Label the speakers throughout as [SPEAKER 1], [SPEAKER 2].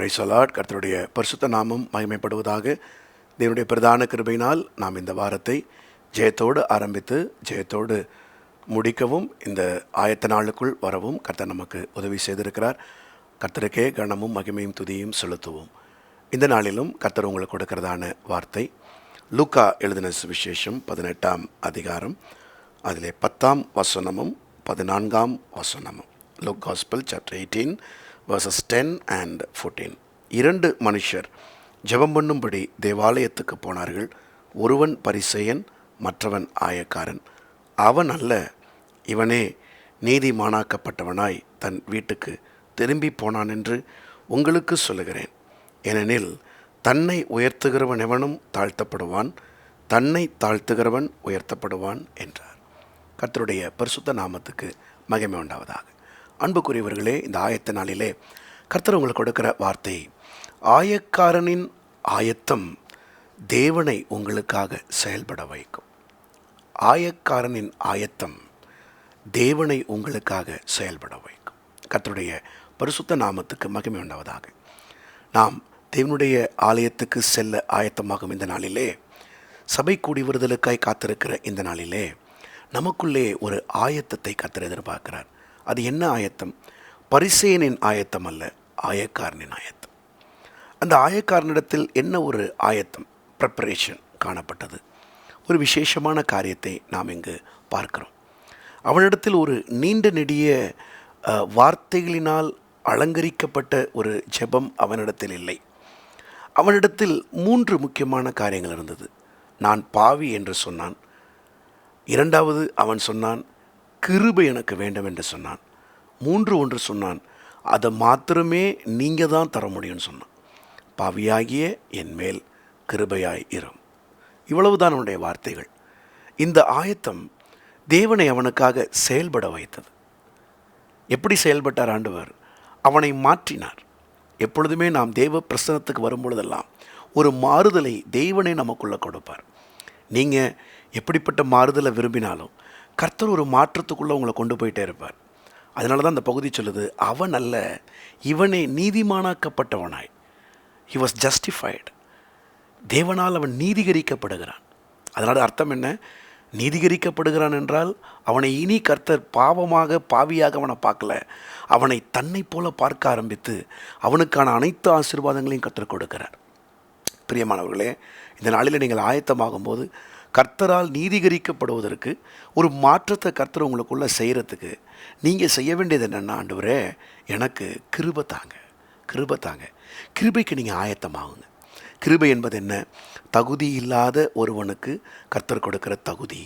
[SPEAKER 1] Praise the Lord. கர்த்தருடைய பரிசுத்த நாமம் மகிமைப்படுவதாக. தேவனுடைய பிரதான கிருபையினால் நாம் இந்த வாரத்தை ஜெயத்தோடு ஆரம்பித்து ஜெயத்தோடு முடிக்கவும் இந்த ஆயத்த நாளுக்குள் வரவும் கர்த்தர் நமக்கு உதவி செய்திருக்கிறார். கர்த்தருக்கே கனமும் மகிமையும் துதியும் செலுத்துவோம். இந்த நாளிலும் கர்த்தர் உங்களுக்கு கொடுக்கிறதான வார்த்தை லூக்கா எழுதின சுவிசேஷம் 18ஆம் அதிகாரம், அதிலே 10ஆம் வசனமும் 14ஆம் வசனமும். Luke Gospel chapter 18 verses 10 and 14. 2 மனுஷர் ஜெபம் பண்ணும்படி தேவாலயத்துக்கு போனார்கள். ஒருவன் பரிசேயன், மற்றவன் ஆயக்காரன். அவன் அல்ல, இவனே நீதிமானாக்கப்பட்டவனாய் தன் வீட்டுக்கு திரும்பி போனான் என்று உங்களுக்கு சொல்லுகிறேன். ஏனெனில் தன்னை உயர்த்துகிறவன் எவனும் தாழ்த்தப்படுவான், தன்னை தாழ்த்துகிறவன் உயர்த்தப்படுவான் என்றார். கர்த்தருடைய பரிசுத்த நாமத்துக்கு மகிமை உண்டாவதாக. அன்புக்குரியவர்களே, இந்த ஆயத்த நாளிலே கர்த்தர் உங்களுக்கு கொடுக்கிற வார்த்தை, ஆயக்காரனின் ஆயத்தம் தேவனை உங்களுக்காக செயல்பட வைக்கும். ஆயக்காரனின் ஆயத்தம் தேவனை உங்களுக்காக செயல்பட வைக்கும். கர்த்தருடைய பரிசுத்த நாமத்துக்கு மகிமை உண்டாவதாக. நாம் தேவனுடைய ஆலயத்துக்கு செல்ல ஆயத்தமாகும் இந்த நாளிலே, சபை கூடி வருதலுக்காய் காத்திருக்கிற இந்த நாளிலே நமக்குள்ளே ஒரு ஆயத்தத்தை கர்த்தர் எதிர்பார்க்கிறார். அது என்ன ஆயத்தம்? பரிசேயனின் ஆயத்தம் அல்ல, ஆயக்காரனின் ஆயத்தம். அந்த ஆயக்காரனிடத்தில் என்ன ஒரு ஆயத்தம், ப்ரிப்பரேஷன் காணப்பட்டது. ஒரு விசேஷமான காரியத்தை நாம் இங்கு பார்க்கிறோம். அவனிடத்தில் ஒரு நீண்ட நெடிய வார்த்தைகளினால் அலங்கரிக்கப்பட்ட ஒரு ஜெபம் அவனிடத்தில் இல்லை. அவனிடத்தில் 3 முக்கியமான காரியங்கள் இருந்தது. நான் பாவி என்று சொன்னான். இரண்டாவது, அவன் சொன்னான் கிருபை எனக்கு வேண்டும் என்று சொன்னான். 3 சொன்னான், அதை மாத்திரமே நீங்கள் தான் தர முடியும்னு சொன்னான். பாவியாகிய என் மேல் கிருபையாய் இரும். இவ்வளவுதான் அவனுடைய வார்த்தைகள். இந்த ஆயத்தம் தேவனை அவனுக்காக செயல்பட வைத்தது. எப்படி செயல்பட்டார் ஆண்டவர்? அவனை மாற்றினார். எப்பொழுதுமே நாம் தேவ பிரசன்னத்துக்கு வரும்பொழுதெல்லாம் ஒரு மாறுதலை தேவனை நமக்குள்ளே கொடுப்பார். நீங்கள் எப்படிப்பட்ட மாறுதலை விரும்பினாலும் கர்த்தர் ஒரு மாற்றத்துக்குள்ளே உங்களை கொண்டு போயிட்டே இருப்பார். அதனால தான் அந்த பகுதி சொல்லுது, அவன் அல்ல, இவனே நீதிமானாக்கப்பட்டவனாய். He was justified. தேவனால் அவன் நீதிகரிக்கப்படுகிறான். அதனால் அர்த்தம் என்ன? நீதிகரிக்கப்படுகிறான் என்றால் அவனை இனி கர்த்தர் பாவியாக அவனை பார்க்கல, அவனை தன்னை போல பார்க்க ஆரம்பித்து அவனுக்கான அனைத்து ஆசீர்வாதங்களையும் கர்த்தர் கொடுக்கிறார். பிரியமானவர்களே, இந்த நாளில் நீங்கள் ஆயத்தமாகும்போது கர்த்தரால் நீதிகரிக்கப்படுவதற்கு ஒரு மாற்றத்தை கர்த்தர் உங்களுக்குள்ளே செய்கிறதுக்கு நீங்கள் செய்ய வேண்டியது என்னென்னா, ஆண்டவரே எனக்கு கிருபை தாங்க, கிருபை தாங்க. கிருபைக்கு நீங்கள் ஆயத்தமாகுங்க. கிருபை என்பது என்ன? தகுதி இல்லாத ஒருவனுக்கு கர்த்தர் கொடுக்கிற தகுதி.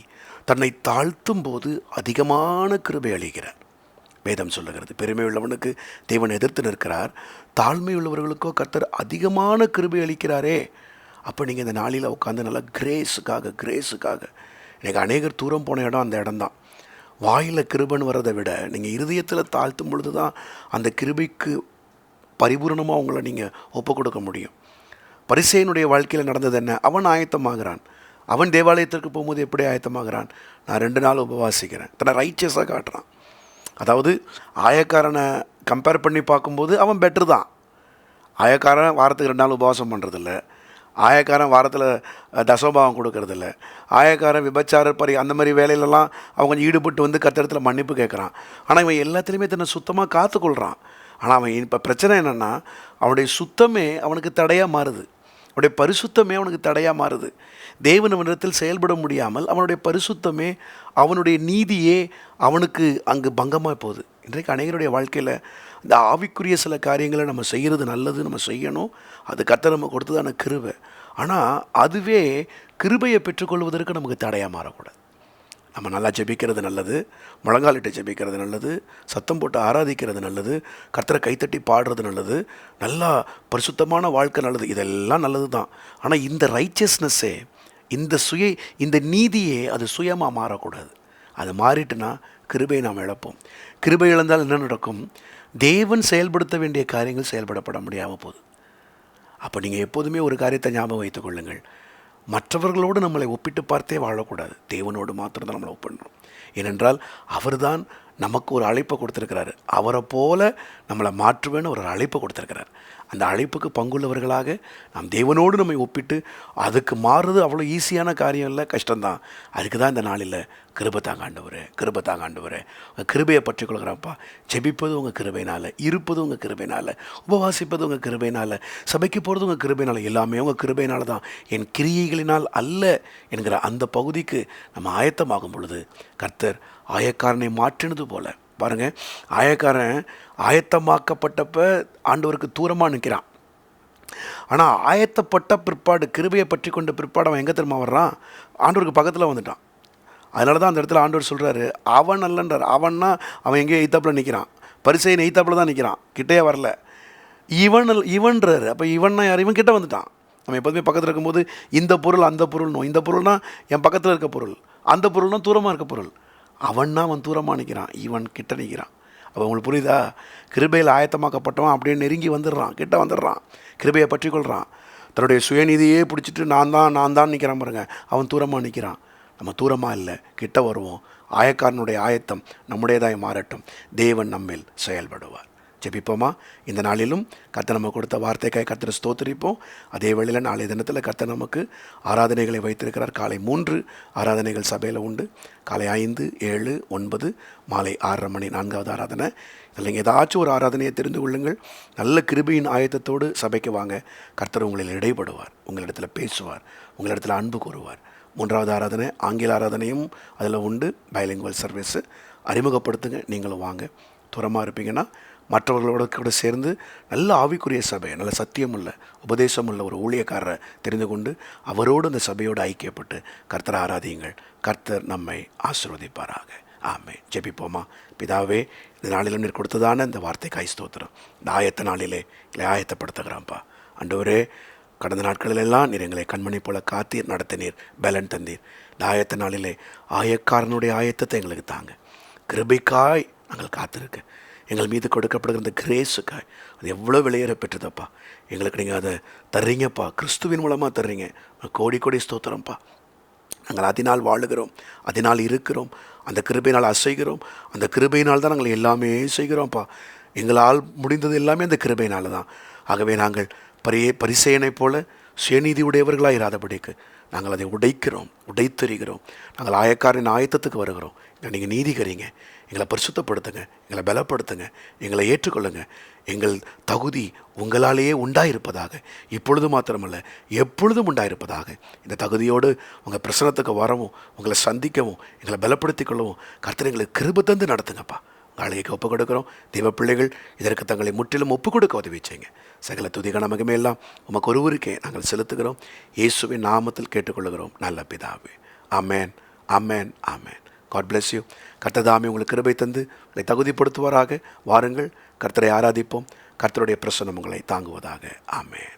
[SPEAKER 1] தன்னை தாழ்த்தும் போது அதிகமான கிருபை அளிக்கிறார். வேதம் சொல்லுகிறது, பெருமை உள்ளவனுக்கு தேவன் எதிர்த்து நிற்கிறார், தாழ்மை உள்ளவர்களுக்கோ கர்த்தர் அதிகமான கிருபை அளிக்கிறாரே. அப்போ நீங்கள் இந்த நாளில் உட்காந்து நல்லா கிரேஸுக்காக எனக்கு அநேகர் தூரம் போன இடம் அந்த இடம்தான். வாயில் கிருபைன்னு வர்றதை விட நீங்கள் இருதயத்தில் தாழ்த்தும் பொழுது தான் அந்த கிருபைக்கு பரிபூர்ணமாக உங்களை நீங்கள் ஒப்பு கொடுக்க முடியும். பரிசேயனுடைய வாழ்க்கையில் நடந்தது என்ன? அவன் ஆயத்தமாகிறான். அவன் தேவாலயத்திற்கு போகும்போது எப்படி ஆயத்தமாகிறான்? நான் 2 நாள் உபவாசிக்கிறேன். தன்னை ரைச்சியஸாக காட்டுறான். அதாவது ஆயக்காரனை கம்பேர் பண்ணி பார்க்கும்போது அவன் பெட்ரு தான். ஆயக்காரன் வாரத்துக்கு 2 நாள் உபவாசம் பண்ணுறதில்ல. ஆயக்காரன் வாரத்தில் தசோபாவம் கொடுக்கறதில்ல. ஆயக்காரன் விபச்சார அந்த மாதிரி வேலையிலலாம் அவன் கொஞ்சம் ஈடுபட்டு வந்து கர்த்தரிடத்தில் மன்னிப்பு கேட்குறான். ஆனால் இவன் எல்லாத்துலேயுமே தன்னை சுத்தமாக காத்துக்கொள்கிறான். ஆனால் அவன் இப்போ பிரச்சனை என்னென்னா, அவனுடைய சுத்தமே அவனுக்கு தடையாக மாறுது. அவனுடைய பரிசுத்தமே அவனுக்கு தடையாக மாறுது. தேவன் அவனிடத்தில் செயல்பட முடியாமல் அவனுடைய பரிசுத்தமே, அவனுடைய நீதியே அவனுக்கு அங்கு பங்கமாக போகுது. இன்றைக்கு அநேகருடைய வாழ்க்கையில் இந்த ஆவிக்குரிய சில காரியங்களை நம்ம செய்கிறது நல்லது, நம்ம செய்யணும், அது கர்த்தர் நம்ம கொடுத்ததான கிருபை. ஆனால் அதுவே கிருபையை பெற்றுக்கொள்வதற்கு நமக்கு தடையாக மாறக்கூடாது. நம்ம நல்லா ஜெபிக்கிறது நல்லது, முழங்காலிட்டு ஜெபிக்கிறது நல்லது, சத்தம் போட்டு ஆராதிக்கிறது நல்லது, கர்த்தரை கைத்தட்டி பாடுறது நல்லது, நல்லா பரிசுத்தமான வாழ்க்கை நல்லது, இதெல்லாம் நல்லது தான். ஆனால் இந்த ரைச்சியஸ்னஸ்ஸே, இந்த நீதியே அது சுயமாக மாறக்கூடாது. அது மாறிட்டுனா கிருபையை நாம் இழப்போம். கிருபை இழந்தால் என்ன நடக்கும்? தேவன் செயல்படுத்த வேண்டிய காரியங்கள் செயல்படப்பட முடியாமல் போகுது. அப்போ நீங்கள் எப்போதுமே ஒரு காரியத்தை ஞாபகம் வைத்துக் கொள்ளுங்கள், மற்றவர்களோடு நம்மளை ஒப்பிட்டு பார்த்தே வாழக்கூடாது. தேவனோடு மாத்திரம்தான் நம்மளை ஒப்பிடணும். ஏனென்றால் அவர்தான் நமக்கு ஒரு அழைப்பை கொடுத்துருக்கிறாரு. அவரை போல நம்மளை மாற்றுவேன்னு ஒரு அழைப்பை கொடுத்துருக்கிறார். அந்த அழைப்புக்கு பங்குள்ளவர்களாக நாம் தேவனோடு நம்மை ஒப்பிட்டு அதுக்கு மாறுறது அவ்வளோ ஈஸியான காரியம் இல்லை, கஷ்டம்தான். அதுக்கு தான் இந்த நாளில் கிருபை தாங்க ஆண்டவரே, கிருபை தாங்க ஆண்டவரே, உங்கள் கிருபையை பற்றி கொள்கிறப்பா. ஜெபிப்பது உங்கள் கிருபையினால், இருப்பது உங்கள் கிருபையினால், உபவாசிப்பது உங்கள் கிருபையினால், சபைக்கு போகிறது உங்கள் கிருபையினால், எல்லாமே உங்கள் கிருபையினால தான், என் கிரியைகளினால் அல்ல என்கிற அந்த பகுதிக்கு நம்ம ஆயத்தமாகும் பொழுது கர்த்தர் ஆயக்காரனை மாற்றினது போல பாருங்கள். ஆயக்காரன் ஆயத்தமாக்கப்பட்டப்ப ஆண்டவருக்கு தூரமாக நிற்கிறான். ஆனால் ஆயத்தப்பட்ட பிற்பாடு, கிருபையை பற்றி கொண்ட பிற்பாடு அவன் எங்கே திரும்ப வர்றான்? ஆண்டவருக்கு பக்கத்தில் வந்துட்டான். அதனால தான் அந்த இடத்துல ஆண்டவர் சொல்கிறாரு, அவன் அல்லன்றார். அவன்னா அவன் எங்கேயோ எய்த்தாப்பில் நிற்கிறான், பரிசேயன் எய்த்தாப்பில் தான் நிற்கிறான், கிட்டே வரல. இவன்றாரு. அப்போ இவன்னா யார்? இவன் கிட்டே வந்துட்டான். நம்ம எப்போதுமே பக்கத்தில் இருக்கும்போது இந்த பொருள் அந்த பொருள்னோ, இந்த பொருள்னா என் பக்கத்தில் இருக்க பொருள், அந்த பொருள்னா தூரமாக இருக்க பொருள். அவன்னா அவன் தூரமாக நிற்கிறான், இவன் கிட்ட நிற்கிறான். அப்போ உங்களுக்கு புரியுதா? கிருபையில் ஆயத்தமாக்கப்பட்டவன் அப்படியே நெருங்கி வந்துடுறான், கிட்ட வந்துடுறான், கிருபையை பற்றி கொள்கிறான். தன்னுடைய சுயநிதியே பிடிச்சிட்டு நான் தான் நிற்கிறான் பாருங்க, அவன் தூரமாக நிற்கிறான். நம்ம தூரமாக இல்லை, கிட்ட வருவோம். ஆயக்காரனுடைய ஆயத்தம் நம்முடையதாய் மாறட்டும். தேவன் நம்மில் செயல்படுவார். ஜெபிப்போமா? இந்த நாளிலும் கர்த்தர் நமக்கு கொடுத்த வார்த்தைக்காய் கர்த்தரை ஸ்தோத்திரிப்போம். அதே வேளையில் நாளைய தினத்தில் கர்த்தர் நமக்கு ஆராதனைகளை வைத்திருக்கிறார். காலை 3 ஆராதனைகள் சபையில் உண்டு. காலை 5, 7, 9, மாலை 6:30 மணி 4வது ஆராதனை. இதில் ஏதாச்சும் ஒரு ஆராதனையை தெரிந்து கொள்ளுங்கள். நல்ல கிருபையின் ஆயத்தத்தோடு சபைக்கு வாங்க. கர்த்தர் உங்களில் இடைப்படுவார், உங்களிடத்தில் பேசுவார், உங்களிடத்தில் அன்பு கூறுவார். 3வது ஆராதனை ஆங்கில ஆராதனையும் அதில் உண்டு. பைலிங்குவல் சர்வீஸு அறிமுகப்படுத்துங்க. நீங்களும் வாங்க. தூரமாக இருப்பீங்கன்னா மற்றவர்களோட கூட சேர்ந்து நல்ல ஆவிக்குரிய சபை, நல்ல சத்தியம் உள்ள உபதேசம் உள்ள ஒரு ஊழியக்காரரை தெரிந்து கொண்டு அவரோடு அந்த சபையோடு ஐக்கியப்பட்டு கர்த்தரை ஆராதியுங்கள். கர்த்தர் நம்மை ஆசீர்வதிப்பாராக. ஆமென். ஜெபிப்போமா? பிதாவே, இந்த நாளிலும் நீர் கொடுத்ததான இந்த வார்த்தைக்காய் ஸ்தோத்திரம். இந்த ஆயத்த நாளிலே இல்லை ஆயத்தப்படுத்துகிறான்ப்பா. ஆண்டவரே, கடந்த நாட்களிலெல்லாம் நீர் எங்களை கண்மணி போல காத்தீர், நடத்தினீர், பலன் தந்தீர். இந்த ஆயத்த நாளிலே ஆயக்காரனுடைய ஆயத்தத்தை எங்களுக்கு தாங்க. கிருபைக்காய் நாங்கள் காத்திருக்க, எங்கள் மீது கொடுக்கப்படுகிற இந்த கிரேஸுக்காய் அது எவ்வளோ விலையேற பெற்றதப்பா. எங்களுக்கு நீங்கள் அதை தர்றீங்கப்பா, கிறிஸ்துவின் மூலமாக தர்றீங்க. கோடி கோடி ஸ்தோத்திரம்ப்பா. நாங்கள் அதனால் வாழுகிறோம், அதனால் இருக்கிறோம், அந்த கிருபையினால் அசைகிறோம், அந்த கிருபையினால் தான் நாங்கள் எல்லாமே செய்கிறோம்ப்பா. எங்களால் முடிந்தது எல்லாமே அந்த கிருபையினால தான். ஆகவே நாங்கள் பரிசேயனைப் போல சுயநீதி உடையவர்களாக இராதபடிக்கு நாங்கள் அதை உடைத்தெறிகிறோம். நாங்கள் ஆயக்காரின் ஆயத்தத்துக்கு வருகிறோம். நீங்கள் நீதிக்கிறீங்க, எங்களை பரிசுத்தப்படுத்துங்க, எங்களை பலப்படுத்துங்க, எங்களை ஏற்றுக்கொள்ளுங்க. எங்கள் தகுதி உங்களாலேயே உண்டாயிருப்பதாக, இப்பொழுது மாத்திரமல்ல எப்பொழுதும் உண்டாயிருப்பதாக. இந்த தகுதியோடு உங்கள் பிரசனத்துக்கு வரவும், உங்களை சந்திக்கவும், எங்களை பலப்படுத்திக் கொள்ளவும் கர்த்தர் எங்களுக்கு கிருபை தந்து நடத்துங்கப்பா. நாளைக்கு ஒப்புக் கொடுக்குறோம். தெய்வ பிள்ளைகள் இதற்கு தங்களை முற்றிலும் ஒப்புக் கொடுக்க உதவி செய்யுங்க. சகல துதிகான மகிமையெல்லாம் உமக்கு ஒருவருக்கே நாங்கள் செலுத்துகிறோம். இயேசுவின் நாமத்தில் கேட்டுக்கொள்ளுகிறோம் நல்ல பிதாவே. ஆமென், ஆமென், ஆமென். God bless you. கர்த்தர் உங்களுக்கு கிருபை தந்து உங்களை தகுதிப்படுத்துவாராக. வாருங்கள், கர்த்தரை ஆராதிப்போம். கர்த்தருடைய பிரசன்னம் உங்களை தாங்குவதாக. ஆமென்.